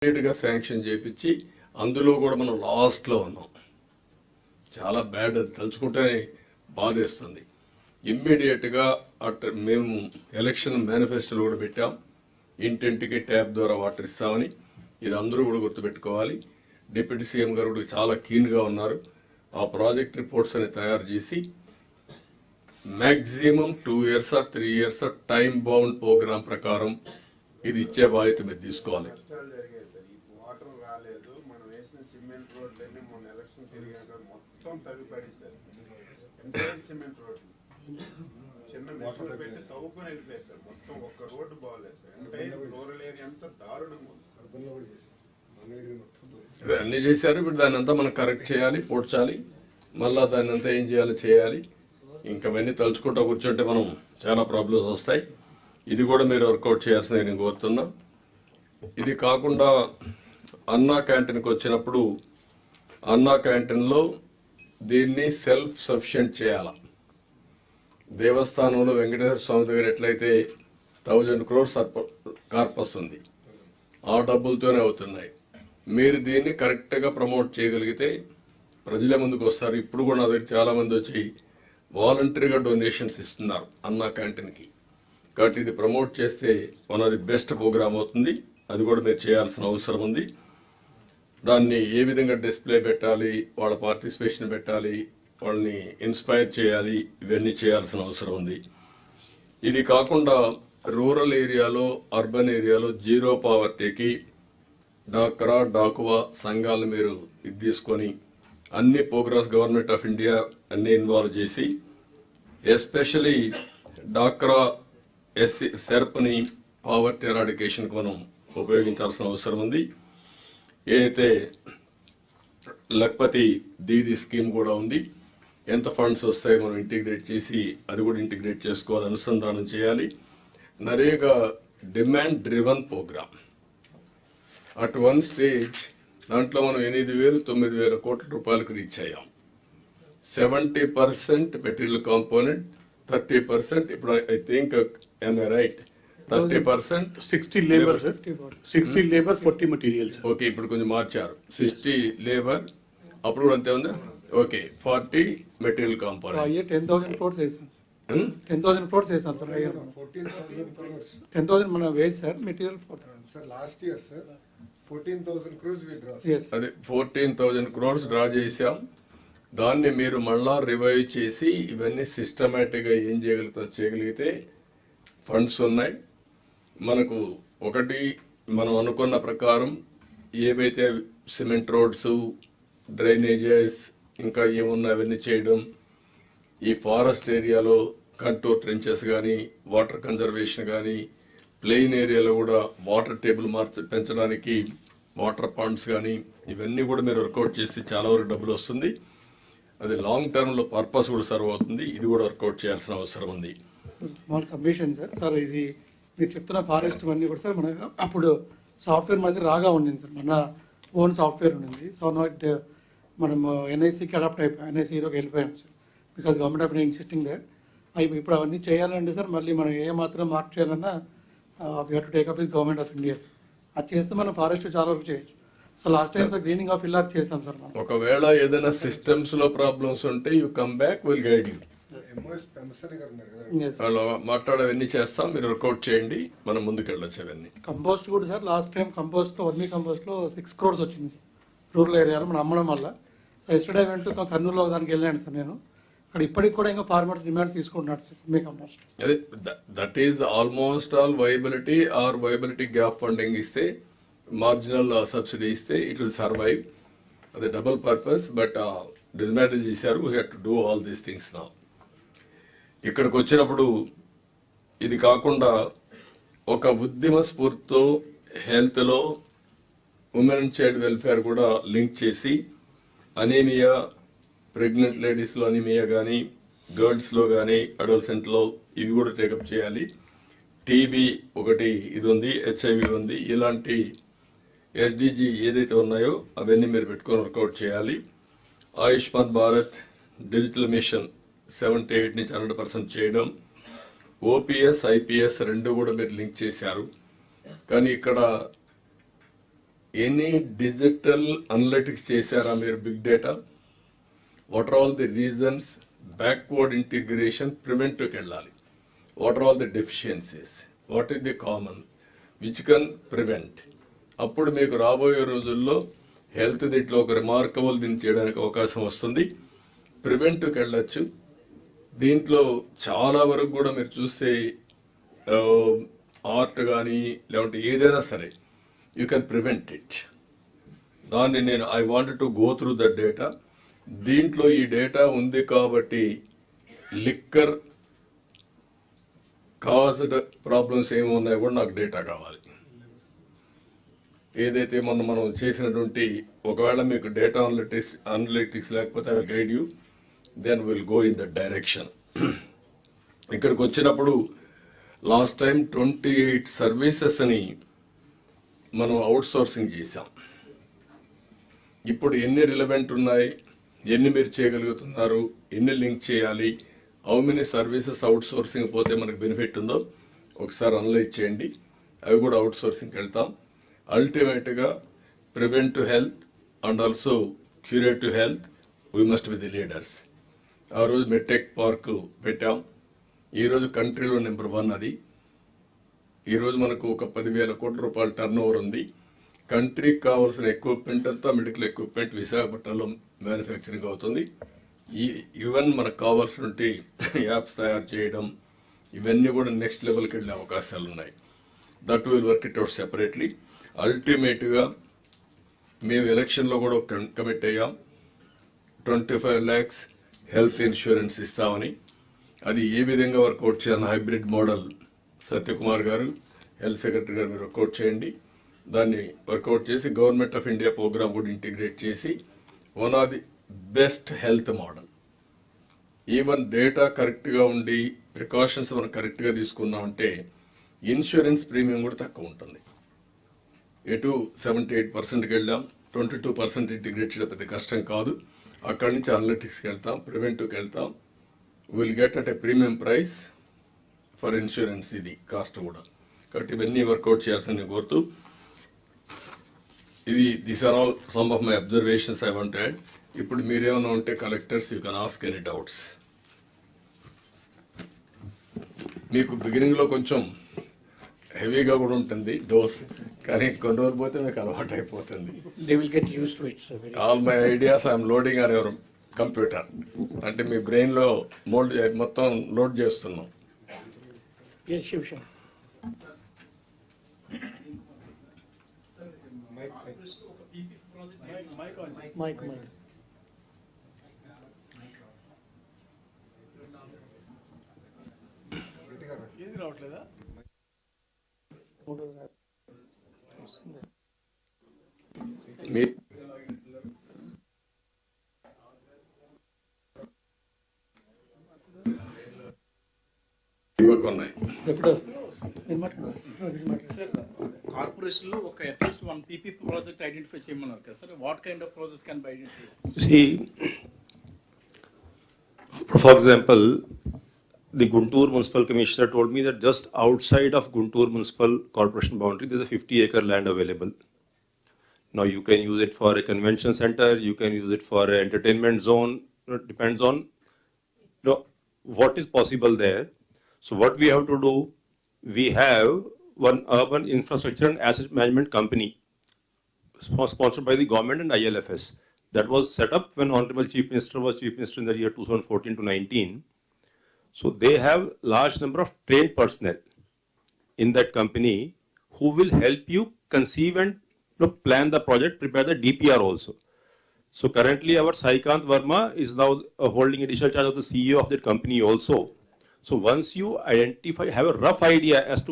ఇమ్మీడియట్గా శాంక్షన్ చేయించి అందులో కూడా మనం లాస్ట్లో ఉన్నాం. చాలా బ్యాడ్, అది తలుచుకుంటేనే బాధేస్తుంది. ఇమ్మీడియట్గా మేము ఎలక్షన్ మేనిఫెస్టోలో కూడా పెట్టాం, ఇంటింటికి ట్యాప్ ద్వారా వాటర్ ఇస్తామని. ఇది అందరూ కూడా గుర్తుపెట్టుకోవాలి. డిప్యూటీ సీఎం గారు కూడా చాలా కీన్గా ఉన్నారు. ఆ ప్రాజెక్ట్ రిపోర్ట్స్ అని తయారు చేసి maximum 2 years or 3 years time bound program ప్రకారం ఇది ఇచ్చే బాధ్యత మీరు తీసుకోవాలి. వాటర్ రాలేదు, మనం వేసిన సిమెంట్ రోడ్లన్నీ మొన్న ఎలక్షన్ తిరిగాక మొత్తం తవ్విపడేశారు. సిమెంట్ రోడ్లు చిన్న మెషిన్లు పెట్టి తవ్వుకొని వెళ్ళిపోయారు. మొత్తం ఒక్క రోడ్డు బాగోలేదు సార్. ఎంటైర్ రూరల్ ఏరియా అంతా దారుణంగా ఉంది. అన్ని చేశారు. ఇప్పుడు దాన్ని అంతా మనం కరెక్ట్ చేయాలి, పూడ్చాలి, మళ్ళా దాన్ని అంతా ఏం చేయాలి. ఇంకా అవన్నీ తలుచుకుంటూ కూర్చుంటే మనం చాలా ప్రాబ్లమ్స్ వస్తాయి. ఇది కూడా మీరు వర్కౌట్ చేయాల్సింది నేను కోరుతున్నా. ఇది కాకుండా అన్నా క్యాంటీన్కి వచ్చినప్పుడు అన్నా క్యాంటీన్లో దీన్ని సెల్ఫ్ సఫిషియెంట్ చేయాల. దేవస్థానంలో వెంకటేశ్వర స్వామి దగ్గర ఎట్లయితే 1000 crores కార్పస్ ఉంది, ఆ డబ్బులతోనే అవుతున్నాయి. మీరు దీన్ని కరెక్ట్గా ప్రమోట్ చేయగలిగితే ప్రజల ముందుకు వస్తారు. ఇప్పుడు కూడా నా దగ్గర చాలా మంది వచ్చి వాలంటరీగా డొనేషన్స్ ఇస్తున్నారు అన్నా క్యాంటీన్కి. కాబట్టి ఇది ప్రమోట్ చేస్తే one of the best program అవుతుంది. అది కూడా మీరు చేయాల్సిన అవసరం ఉంది. దాన్ని ఏ విధంగా డిస్ప్లే పెట్టాలి, వాళ్ళ పార్టిసిపేషన్ పెట్టాలి, వాళ్ళని ఇన్స్పైర్ చేయాలి, ఇవన్నీ చేయాల్సిన అవసరం ఉంది. ఇది కాకుండా రూరల్ ఏరియాలో, అర్బన్ ఏరియాలో జీరో పావర్టీకి డాక్రా, డాకువా సంఘాలను మీరు ఇది తీసుకొని అన్ని ప్రోగ్రామ్స్ గవర్నమెంట్ ఆఫ్ ఇండియా అన్ని ఇన్వాల్వ్ చేసి ఎస్పెషలీ డాక్రా సెర్ప్ని పావర్టీ ఎరాడికేషన్కి మనం ఉపయోగించాల్సిన అవసరం ఉంది. ఏదైతే లక్పతి దీది స్కీమ్ కూడా ఉంది, ఎంత ఫండ్స్ వస్తాయో మనం ఇంటిగ్రేట్ చేసి అది కూడా ఇంటిగ్రేట్ చేసుకోవాలి, అనుసంధానం చేయాలి. NREGA demand driven program at one stage దాంట్లో మనం 8,000-9,000 కోట్ల రూపాయలకు రీచ్ అయ్యాం. 70% మెటీరియల్ కాంపోనెంట్, 30% ఇప్పుడు I think right 30% 60 labour sir, 60 labour 40 materials. Okay, ఇప్పుడు కొంచెం మార్చారు. 60 లేబర్, అప్పుడు కూడా అంతే ఉందా? Okay, 40 material component. 10,000 crores వేసాం, 10,000 crores వేసాం సార్. 10,000 మనం వేసి sir material sir last year sir 14,000 crores we draw. అదే 14,000 crores డ్రా చేశాం. దాన్ని మీరు మళ్ళా రివైవ్ చేసి ఇవన్నీ సిస్టమేటిక్ గా ఏం చేయగలిగితే ఫండ్స్ ఉన్నాయి మనకు. ఒకటి మనం అనుకున్న ప్రకారం ఏవైతే సిమెంట్ రోడ్స్, డ్రైనేజెస్ ఇంకా ఏమున్నా అవన్నీ చేయడం, ఈ ఫారెస్ట్ ఏరియాలో కంటూర్ ట్రెంచెస్ కానీ, వాటర్ కన్జర్వేషన్ కానీ, ప్లెయిన్ ఏరియాలో కూడా వాటర్ టేబుల్ పెంచడానికి వాటర్ పాండ్స్ కానీ, ఇవన్నీ కూడా మీరు వర్కౌట్ చేస్తే చాలా వరకు డబ్బులు వస్తుంది. అది లాంగ్ టర్మ్ లో పర్పస్ కూడా సర్వ్ అవుతుంది. ఇది కూడా వర్కౌట్ చేయాల్సిన అవసరం ఉంది. Small submission sir. సార్ ఇది మీరు చెప్తున్న ఫారెస్ట్ అన్నీ కూడా సార్ మనకు అప్పుడు సాఫ్ట్వేర్ మనది రాగా ఉండింది సార్, మన ఓన్ సాఫ్ట్వేర్ ఉండింది. సో నాట్ మనం ఎన్ఐసికి అడాప్ట్ అయిపోయాం, ఎన్ఐసిలోకి వెళ్ళిపోయాం sir, because government of India insisting they. ఇప్పుడు అవన్నీ చేయాలంటే సార్ మళ్ళీ మనం ఏ మాత్రం మార్క్ చేయాలన్నా we have to take up with government of India. అది చేస్తే మనం ఫారెస్ట్ చాలా వరకు చేయొచ్చు. So last time sir greening of ఇల్లాక్ చేసాం సార్ మనం. ఒకవేళ ఏదైనా సిస్టమ్స్ లో ప్రాబ్లమ్స్ ఉంటే you come back, will guide you. వాళ్ళు మాట్లాడవన్నీ చేస్తాం, మీరు వర్కౌట్ చేయండి, మనం ముందుకు వెళ్ళొచ్చు. అవన్నీ కంపోస్ట్ కూడా సార్ లాస్ట్ టైం కంపోస్ట్ లో వర్మీ కంపోస్ట్ లో 6 crores వచ్చింది రూరల్ ఏరియాలో మనం అమ్మడం వల్ల. సో ఎస్టర్డే ఈవెంట్ కర్నూలులో దానికి వెళ్ళాను సార్ నేను. అక్కడ ఇప్పటికి కూడా ఇంకా ఫార్మర్స్ డిమాండ్ తీసుకుంటున్నారు సార్ వర్మీ కంపోస్ట్. అదే that is almost all viability or viability gap funding ఇస్తే, మార్జినల్ సబ్సిడీ ఇస్తే ఇట్ విల్ సర్వైవ్. అది డబుల్ పర్పస్. బట్ డిస్మాంటిల్ చేశారు. We have to do all these things now. ఇక్కడికి వచ్చినప్పుడు ఇది కాకుండా ఒక ఉద్యమ స్ఫూర్తితో హెల్త్ లో ఉమెన్ అండ్ చైల్డ్ వెల్ఫేర్ కూడా లింక్ చేసి అనీమియా, ప్రెగ్నెంట్ లేడీస్ లో అనీమియా కానీ, గర్ల్స్ లో కానీ, అడోల్సెంట్ లో ఇవి కూడా టేకప్ చేయాలి. టీబీ ఒకటి ఇది ఉంది, హెచ్ఐవి ఉంది. ఇలాంటి ఎస్డిజి ఏదైతే ఉన్నాయో అవన్నీ మీరు పెట్టుకొని వర్కౌట్ చేయాలి. ఆయుష్మాన్ భారత్, డిజిటల్ మిషన్ 78 నుంచి 100% చేయడం, ఓపీఎస్, ఐపీఎస్ రెండు కూడా మీరు లింక్ చేశారు. కానీ ఇక్కడ ఎనీ డిజిటల్ అనలిటిక్స్ చేశారా మీరు big data? What are all the reasons? Backward integration ప్రివెంటివ్కి వెళ్ళాలి. What are all the deficiencies? What is the common which can prevent? అప్పుడు మీకు రాబోయే రోజుల్లో హెల్త్ దీంట్లో ఒక రిమార్కబుల్ దీన్ని చేయడానికి అవకాశం వస్తుంది. ప్రివెంటివ్కి వెళ్ళొచ్చు. దీంట్లో చాలా వరకు కూడా మీరు చూస్తే ఆర్ట్ కానీ లేకుంటే ఏదైనా సరే యూ కెన్ ప్రివెంట్ ఇట్. దాన్ని నేను I want to go through the data. దీంట్లో ఈ డేటా ఉంది కాబట్టి లిక్కర్ కాజ్డ్ ప్రాబ్లమ్స్ ఏమి ఉన్నాయో కూడా నాకు డేటా కావాలి. ఏదైతే మనం చేసినటువంటి ఒకవేళ మీకు డేటా అనలిటిక్స్ లేకపోతే I will guide you, then will go in that direction. ఇక్కడికి వచ్చినప్పుడు లాస్ట్ టైం 28 సర్వీసెస్ అని మనం అవుట్ సోర్సింగ్ చేశాం. ఇప్పుడు ఎన్ని రిలవెంట్ ఉన్నాయి, ఎన్ని మీరు చేయగలుగుతున్నారు, ఎన్ని లింక్ చేయాలి, how many services out sourcing పోతే మనకు బెనిఫిట్ ఉందో ఒకసారి అనలైజ్ చేయండి. అవి కూడా అవుట్ సోర్సింగ్కి వెళ్తాం. అల్టిమేట్గా preventive health and also curative health we must be the leaders. ఆ రోజు మెట్టెక్ పార్క్ పెట్టాం. ఈరోజు కంట్రీలో నెంబర్ 1 అది. ఈరోజు మనకు ఒక 10,000 కోట్ల రూపాయల టర్న్ ఓవర్ ఉంది. కంట్రీకి కావాల్సిన ఎక్విప్మెంట్ అంతా మెడికల్ ఎక్విప్మెంట్ విశాఖపట్నంలో మ్యానుఫ్యాక్చరింగ్ అవుతుంది. ఈవెన్ మనకు కావాల్సినటువంటి యాప్స్ తయారు చేయడం ఇవన్నీ కూడా నెక్స్ట్ లెవెల్కి వెళ్ళే అవకాశాలు ఉన్నాయి. That will work it out separately. అల్టిమేట్గా మేము ఎలక్షన్లో కూడా కమిట్ అయ్యాం. 25 lakhs హెల్త్ ఇన్సూరెన్స్ ఇస్తామని. అది ఏ విధంగా వర్కౌట్ చేయాలని హైబ్రిడ్ మోడల్ సత్యకుమార్ గారు హెల్త్ సెక్రటరీ గారు మీరు వర్కౌట్ చేయండి. దాన్ని వర్కౌట్ చేసి గవర్నమెంట్ ఆఫ్ ఇండియా ప్రోగ్రామ్ కూడా ఇంటిగ్రేట్ చేసి one of the best health model. Even data కరెక్ట్గా ఉండి ప్రికాషన్స్ మనం కరెక్ట్గా తీసుకున్నామంటే ఇన్సూరెన్స్ ప్రీమియం కూడా తక్కువ ఉంటుంది. ఎటు 78%కి వెళ్ళాం. 22% ఇంటిగ్రేట్ చేయడం పెద్ద కష్టం కాదు. అక్కడి నుంచి అనలిటిక్స్కి వెళ్తాం, ప్రివెంటివ్కి వెళ్తాం. Will get at a premium price for insurance. ఇది కాస్ట్ కూడా. కాబట్టి ఇవన్నీ వర్కౌట్ చేయాల్సింది కోరుతూ these are all some of my observations I want to add. ఇప్పుడు మీరేమైనా ఉంటే collectors you can ask any doubts. మీకు బిగినింగ్లో కొంచెం హెవీగా కూడా ఉంటుంది డోస్, కానీ కొన్ని రోజులు పోతే మీకు అలవాటు అయిపోతుంది. They will get used to it, sir. All my ideas I'm loading on your computer. అంటే మీ బ్రెయిన్లో మొత్తం లోడ్ చేస్తున్నాం. Yes, Shiv Sir. Mike. ఏది రావట్లేదా? మీ ఉన్నాయి. ఎప్పుడు వస్తుంది? కార్పొరేషన్ లో ఒక అట్లీస్ట్ 1 PP ప్రాజెక్ట్ ఐడెంటిఫై చేయమన్నారు కదా sir. What kind of projects can be identify? See, for example, the Guntur Municipal Commissioner told me that just outside of Guntur Municipal Corporation boundary, there's a 50-acre land available. Now you can use it for a convention center, you can use it for an entertainment zone. It depends on what is possible there. So what we have to do, we have one urban infrastructure and asset management company sponsored by the government and ILFS. That was set up when Honorable Chief Minister was Chief Minister in the year 2014 to 19. So they have large number of trained personnel in that company who will help you conceive and plan the project, prepare the DPR also. So currently our Saikant Verma is now holding additional charge of the CEO of that company also. So once you identify, have a rough idea as to